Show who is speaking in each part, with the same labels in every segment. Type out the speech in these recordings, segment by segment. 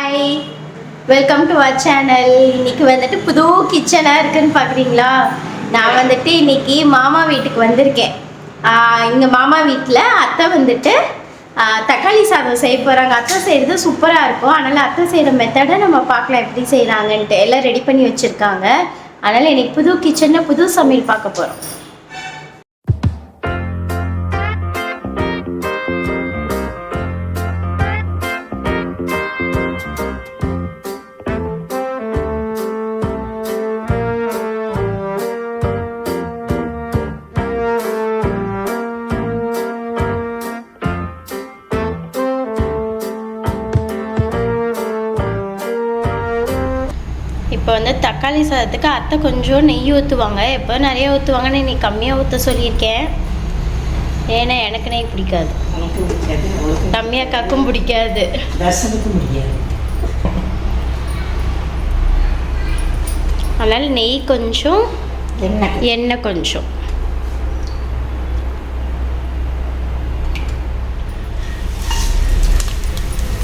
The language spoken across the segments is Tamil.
Speaker 1: Hi, welcome to our channel. இன்னைக்கு வந்துட்டு புது கிச்சனாக இருக்குன்னு பார்க்குறீங்களா? நான் வந்துட்டு இன்னைக்கு மாமா வீட்டுக்கு வந்திருக்கேன். இங்கே மாமா வீட்டில் அத்தை வந்துட்டு தக்காளி சாதம் செய்ய போகிறாங்க. அத்தை செய்கிறது சூப்பராக இருக்கும். அதனால் அத்தை செய்கிற மெத்தடை நம்ம பார்க்கலாம் எப்படி செய்கிறாங்கன்ட்டு. எல்லாம் ரெடி பண்ணி வச்சுருக்காங்க. அதனால் இன்னைக்கு புது கிச்சனில் புது சமையல் பார்க்க போகிறோம். இப்போ வந்து தக்காளி சாதத்துக்கு அத்தை கொஞ்சம் நெய் ஊற்றுவாங்க. எப்போ நிறைய ஊற்றுவாங்கன்னு இன்னைக்கு கம்மியாக ஊற்ற சொல்லியிருக்கேன். ஏன்னா எனக்கு நெய் பிடிக்காது, கம்மியாக கக்கும் பிடிக்காது, அதனால் நெய் கொஞ்சம், எண்ணெய் கொஞ்சம்.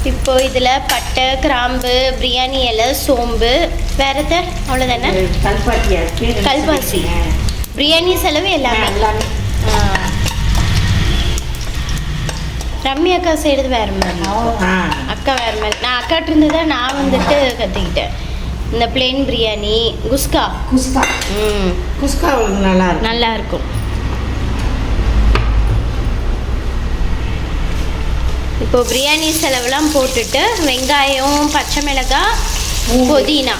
Speaker 1: இப்போ இதில் பட்டை, கிராம்பு, பிரியாணி இலை, சோம்பு, வேற அவ்வளோதானே? கல்பாசி, பிரியாணி செலவு எல்லாமே. ரம்யா அக்கா செய்கிறது வேறு மாதிரி, அக்கா வேறு மாதிரி. நான் அக்காட்டு இருந்து தான் நான் வந்துட்டு கற்றுக்கிட்டேன். இந்த பிளெயின் பிரியாணி, குஸ்கா குஸ்கா நல்லா இருக்கும். இப்போ பிரியாணி செலவுலாம் போட்டுட்டு வெங்காயம், பச்சை மிளகாய், புதினா,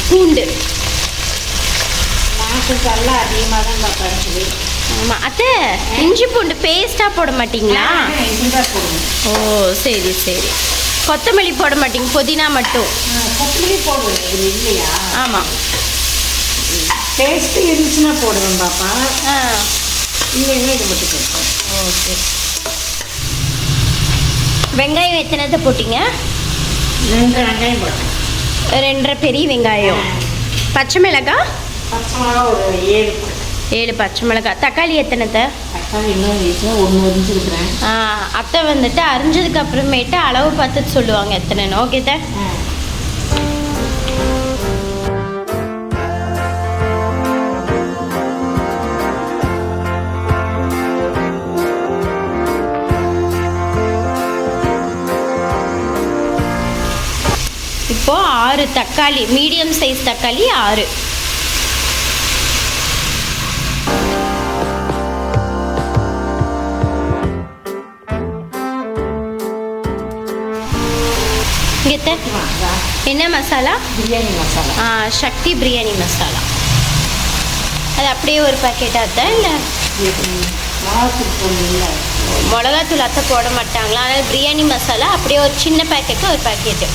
Speaker 1: பூண்டு ஆமாம். அத்தை இஞ்சி பூண்டு பேஸ்ட்டாக போட மாட்டிங்களா? ஓ சரி சரி. கொத்தமல்லி போட மாட்டீங்க, புதினா மட்டும்? ஆமாம்,
Speaker 2: டேஸ்ட்டு இருந்துச்சுன்னா போடுவேன் பாப்பா. இல்லைன்னா இது மட்டும் போடுவேன்.
Speaker 1: ஓகே. வெங்காயம் எத்தனை போட்டிங்க?
Speaker 2: 2 வெங்காயம் போட்டேன்.
Speaker 1: 2 பெரிய வெங்காயம். பச்சை மிளகாய்
Speaker 2: ஒரு
Speaker 1: 7 பச்சை மிளகாய். தக்காளி எத்தனை?
Speaker 2: தக்காளி இன்னும் வீட்டில் 1 அரிஞ்சிருக்கிறேன்.
Speaker 1: அத்தை வந்துட்டு அரிஞ்சதுக்கு அப்புறமேட்டு அளவு பார்த்துட்டு சொல்லுவாங்க எத்தனைன்னு. ஓகே தான். இப்போ 6 தக்காளி, மீடியம் சைஸ் தக்காளி 6. என்ன மசாலா?
Speaker 2: பிரியாணி மசாலா.
Speaker 1: சக்தி பிரியாணி மசாலா. அது அப்படியே ஒரு பேக்கெட்டாக தான்? இல்லை மிளகாத்தூள் அத்தை போட மாட்டாங்களா? அதனால் பிரியாணி மசாலா அப்படியே ஒரு சின்ன பேக்கெட்டு, ஒரு பேக்கெட்டு.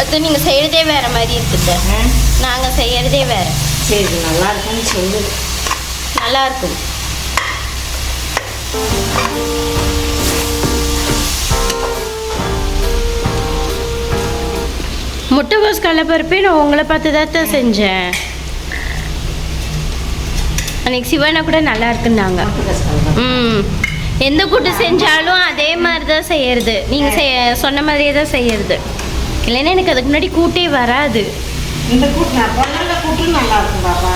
Speaker 1: அது நீங்கள் செய்கிறதே வேறு மாதிரி இருக்குது, நாங்கள் செய்கிறதே வேறு.
Speaker 2: சரி, நல்லா இருக்குன்னு சொல்லு.
Speaker 1: நல்லாயிருக்கும். முட்டைகோஸ் கடலைப்பருப்பே நான் உங்களை பார்த்து தான் செஞ்சேன். அன்றைக்கி சிவனா கூட நல்லா இருக்குன்னாங்க. எந்த கூட்டு செஞ்சாலும் அதே மாதிரி தான் செய்யறது. நீங்கள் சொன்ன மாதிரியே தான் செய்யறது. இல்லைன்னா எனக்கு அதுக்கு முன்னாடி கூட்டே வராது.
Speaker 2: இந்த கூட்டு நல்லா இருக்கும் பாப்பா.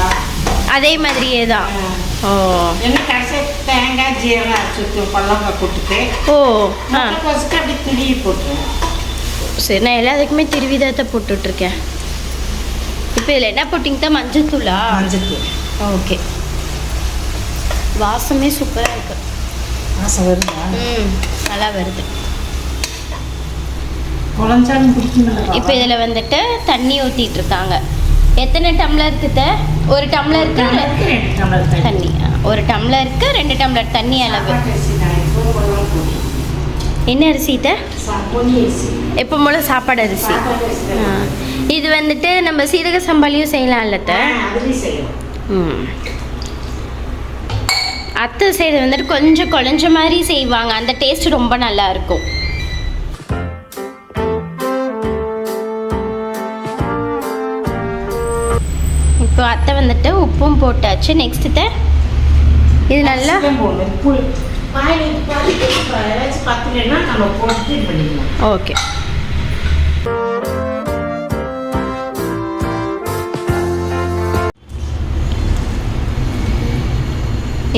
Speaker 2: அதே
Speaker 1: மாதிரியே தான். ஓ,
Speaker 2: என்ன கடைசி தேங்காய் ஜீரகம் அரைச்சி பல்லங்காய் கூட்டுக்கு.
Speaker 1: ஓ,
Speaker 2: அப்படி திருவி போட்டுருவேன்.
Speaker 1: சரி, நான் எல்லாத்துக்குமே திருவிதத்தை போட்டுட்ருக்கேன். இப்போ இதில் என்ன போட்டிங்க தான்? மஞ்சத்தூளா?
Speaker 2: மஞ்சத்தூள்.
Speaker 1: ஓகே. வாசமே சூப்பராக இருக்கு.
Speaker 2: வாசம் வருதா?
Speaker 1: நல்லா வருது.
Speaker 2: இப்போ
Speaker 1: இதில் வந்துட்டு தண்ணி ஊற்றிட்டு இருக்காங்க. எத்தனை டம்ளர் இருக்குது? 1 டம்ளருக்கு தண்ணி. 1 டம்ளருக்கு 2 டம்ளர் தண்ணி அளவு. என்ன அரிசிட்ட? எப்போ போல சாப்பாடு அரிசி. இது வந்துட்டு நம்ம சீரக சம்பாலையும் செய்யலாம் இல்லத்த? அத்தை செய்கிறது வந்துட்டு கொஞ்சம் குழஞ்ச மாதிரி செய்வாங்க. அந்த டேஸ்ட் ரொம்ப நல்லா இருக்கும். இப்போ அத்தை வந்துட்டு உப்பும் போட்டாச்சு. நெக்ஸ்ட்டு இது நல்லா
Speaker 2: ஏதாச்சும் பத்தலைன்னா நம்ம போட்டு இது பண்ணிக்கலாம்.
Speaker 1: ஓகே.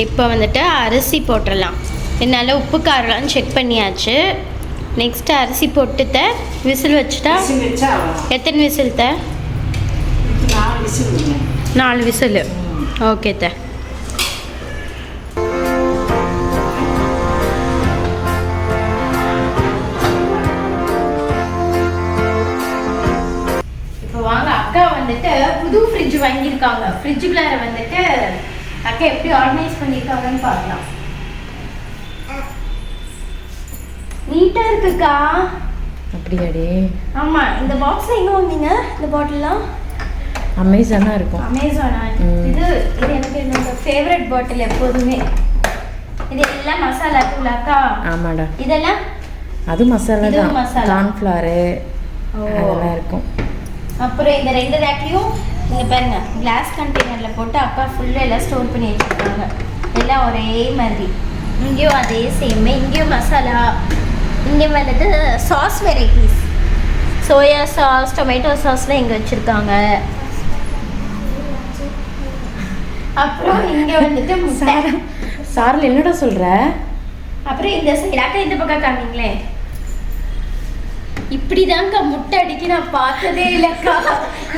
Speaker 1: இப்போ வந்துட்டு அரிசி போட்டுடலாம். என்னால் உப்பு காரெல்லாம் செக் பண்ணியாச்சு. நெக்ஸ்ட்டு அரிசி போட்டுத்த விசில் வச்சுட்டா. எத்தனை விசில் த? 4 விசில். ஓகே த. இப்போ வாங்க, அக்கா வந்துட்டு புது ஃப்ரிட்ஜ் வாங்கியிருக்காங்க. ஃப்ரிட்ஜுக்குள்ளார வந்துட்டு அக்கா எப்படி ஆர்கனைஸ் பண்ணியிருக்காங்கன்னு பார்க்கலாம். நீட்டா இருக்குக்கா.
Speaker 3: அப்படியாடி?
Speaker 1: ஆமா. இந்த பாக்ஸ்ல எங்க வாங்குனீங்க இந்த பாட்டில்லாம்?
Speaker 3: அமேசானா இருக்கும்.
Speaker 1: அமேசானா? இது எனக்கு என்னோட ஃபேவரட் பாட்டில் எப்போதுமே. இது எல்லாம் மசாலா தூளாக்கா?
Speaker 3: ஆமாடா.
Speaker 1: இதெல்லாம்
Speaker 3: அது மசாலா தான். கார்ன்ஃப்ளவர் அதெல்லாம் இருக்கும்.
Speaker 1: அப்புறம் இந்த 2 ரேக்லயும் இங்க பாருங்க, கிளாஸ் கண்டெய்னர்ல போட்டு அக்கா ஃபுல்லா எல்லாம் ஸ்டோர் பண்ணி வச்சிருக்காங்க. எல்லாம் ஒரே மாதிரி. இங்கேயும் அதே சேம். இங்கேயும் மசாலா. இங்கே வந்துட்டு sauce varieties, soya sauce, tomato சாஸ்லாம் இங்கே வச்சுருக்காங்க. அப்புறம் இங்கே வந்துட்டு முட்டை.
Speaker 3: சாரில் என்னடா சொல்கிற?
Speaker 1: அப்புறம் இந்த சைடு அக்கா இந்த பக்கம் காமிங்களே. இப்படிதான்க்கா முட்டை அடிக்க நான் பார்த்ததே இல்லைக்கா.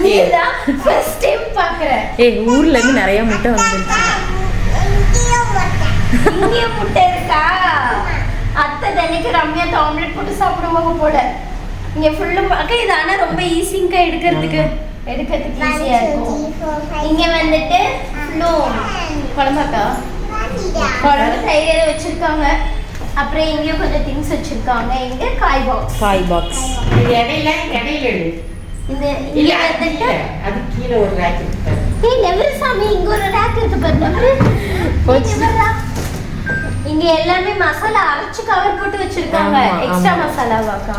Speaker 1: நீதான் ஃபர்ஸ்ட் டைம் பார்க்குறேன்.
Speaker 3: ஊர்ல இருந்து நிறைய முட்டை வந்துருச்சு.
Speaker 1: இங்கே முட்டை இருக்கா? அத்தை தினைக்கு ரம்யா ஆம்லெட் போட்டு சாப்பிடுவாங்க போல. இங்கே ஃபுல்லும் அக்கா இது ஆனால் ரொம்ப ஈஸிங்கா எடுக்கிறதுக்கு ஈஸியா இருக்கும். இங்கே வந்துட்டு ஃபுல்லும் குழம்பாக்கா குழம்பு தயிர் வச்சிருக்காங்க. அப்புறம் இங்கேயும் கொஞ்சம் திங்ஸ் வச்சிருக்காங்க. இங்கே காய் பாக்ஸ்.
Speaker 2: இடையில
Speaker 1: இந்த இங்கே வந்துட்டு
Speaker 2: அது கீழே ஒரு ரேக் இருக்கு.
Speaker 1: நெவரு சாமி, இங்க ஒரு ரேக் இருக்கு பாருங்க. இங்க எல்லாமே மசாலா அரைச்சு கவர் போட்டு வச்சிருக்காங்க. எக்ஸ்ட்ரா மசாலாவாக்கா?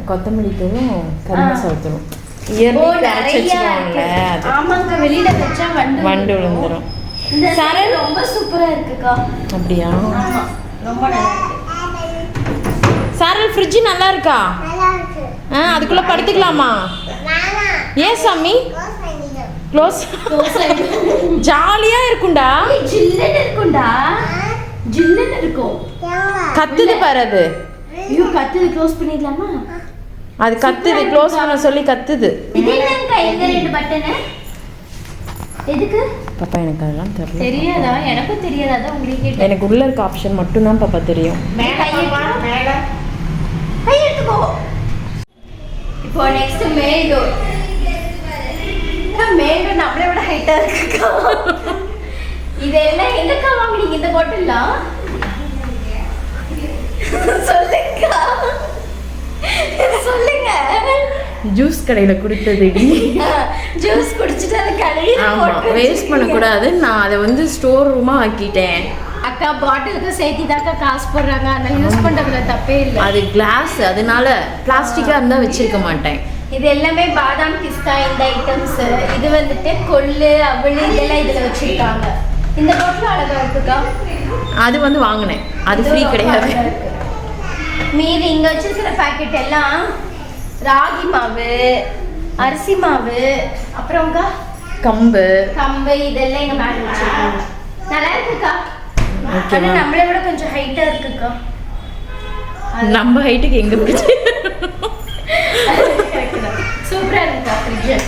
Speaker 3: கொத்தமல்லி தூளும் கறி மசாலா தூளும்
Speaker 1: ஆமாங்க. வெளியில வச்சா வண்டு
Speaker 3: விழுந்துரும்.
Speaker 1: இந்த சாரல் ரொம்ப சூப்பரா இருக்குக்கா.
Speaker 3: அப்படியா?
Speaker 1: ஆமா, ரொம்ப நல்லா இருக்கு.
Speaker 3: சாரல் ஃப்ரிட்ஜ் நல்லா இருக்கா? அதுக்குள்ள படுத்துக்கலாமா? ஏன் சாமி க்ளோஸ்? ஜாலியா இருக்கும்டா.
Speaker 1: ஜில்லுன்னு இருக்கும்.
Speaker 3: கத்துது பாரு. அது
Speaker 1: ஐயோ கத்துது. க்ளோஸ் பண்ணிடலாமா?
Speaker 3: அது கத்துது. க்ளோஸ் பண்ண சொல்லி கத்துது.
Speaker 1: இது என்னங்க இந்த 2 பட்டன் எதுக்கு?
Speaker 3: பாப்பா எனக்கு அதெல்லாம் தெரியல.
Speaker 1: தெரியாதா? எனக்கும் தெரியாது. அதான் உங்களுக்கு கேட்டேன்.
Speaker 3: எனக்கு உள்ள இருக்க ஆப்ஷன் மட்டும் தான் பாப்பா தெரியும்.
Speaker 2: மேல
Speaker 1: கை எடுத்துக்கோ. இப்போ நெக்ஸ்ட் மேல் டோர். மேல் டோர் நம்மளை விட ஹைட்டா இருக்குக்கா. இதெல்லாம் எங்கக்கா வாங்குனீங்க இந்த பாட்டில்லாம்? சொல்லுங்க.
Speaker 3: ஜூஸ் கடையில கொடுத்ததுடி.
Speaker 1: ஜூஸ் குடிச்சிட்டு அதை கழுவி போட்டு
Speaker 3: வேஸ்ட் பண்ணக்கூடாது. நான் அதை வந்து ஸ்டோர் ரூமா ஆக்கிட்டேன்.
Speaker 1: அக்கா பாட்டிலுக்கு சேர்த்து தாக்கா காசு போடுறாங்க. அதனால யூஸ் பண்றதுல தப்பே இல்லை.
Speaker 3: அது கிளாஸ், அதனால பிளாஸ்டிக்கா இருந்தா வச்சிருக்க மாட்டேன்.
Speaker 1: இது எல்லாமே பாதாம் பிஸ்தா இந்த ஐட்டம்ஸ். இது வந்துட்டு கொள்ளு அவளு இதெல்லாம் இதுல வச்சிருக்காங்க. இந்த பாட்டில் அழகா இருக்குக்கா.
Speaker 3: அது வந்து வாங்கினேன். அது ஃப்ரீ கிடையாது.
Speaker 1: மீதி இங்க வச்சிருக்கிற பாக்கெட் எல்லாம் ராகி மாவு, அரிசி மாவு, அப்புறம்க்கா
Speaker 3: கம்பு
Speaker 1: இதெல்லாம் எங்க மேல வச்சிருக்காங்க. நல்லா இருக்குக்கா. ஆனா நம்மளை விட கொஞ்சம் ஹைட்டா இருக்குக்கா.
Speaker 3: நம்ம ஹைட்டுக்கு எங்க போச்சு?
Speaker 1: சூப்பரா இருக்குக்கா ஃப்ரிட்ஜ்.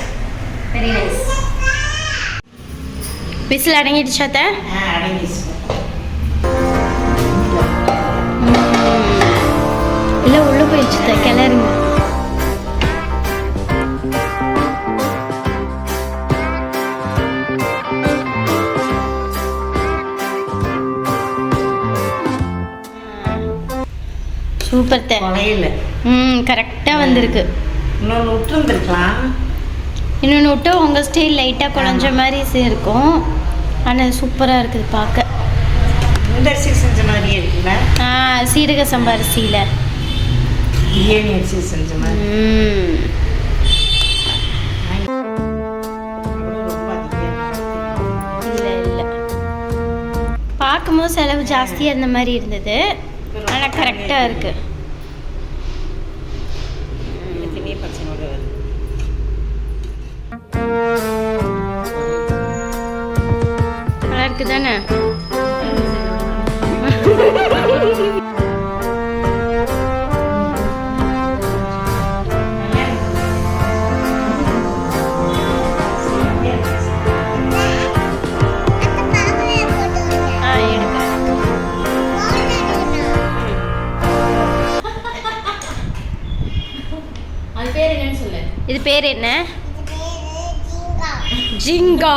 Speaker 1: Very nice. விசில் அடங்கிடுச்சா அத்தை?
Speaker 2: அடங்கிடுச்சு.
Speaker 1: இல்லை உள்ள போயிடுச்சு. கிளறுங்க. சூப்பர் தே. கரெக்டாக வந்திருக்கு.
Speaker 2: இன்னொன்று விட்டுருந்துருக்கலாம்.
Speaker 1: இன்னொன்று விட்டு உங்கள் ஸ்டைல் லைட்டாக குழஞ்ச மாதிரி இருக்கும். ஆனால் சூப்பராக இருக்குது பார்க்க.
Speaker 2: இந்த அரிசி செஞ்ச மாதிரியே இருக்குல்ல?
Speaker 1: சீரக சம்பா அரிசியில்
Speaker 2: பிரியாணி அரிசி செஞ்ச மாதிரி.
Speaker 1: இல்லை இல்லை, பார்க்கும்போது செலவு ஜாஸ்தியாக இருந்த மாதிரி இருந்தது. ஆனால் கரெக்டாக இருக்குது.
Speaker 2: பிரச்சனை
Speaker 1: இருக்கு தானே?
Speaker 3: அது பேர் என்னன்னு சொல்லு.
Speaker 1: இது பேர் என்ன? ஜிங்கா.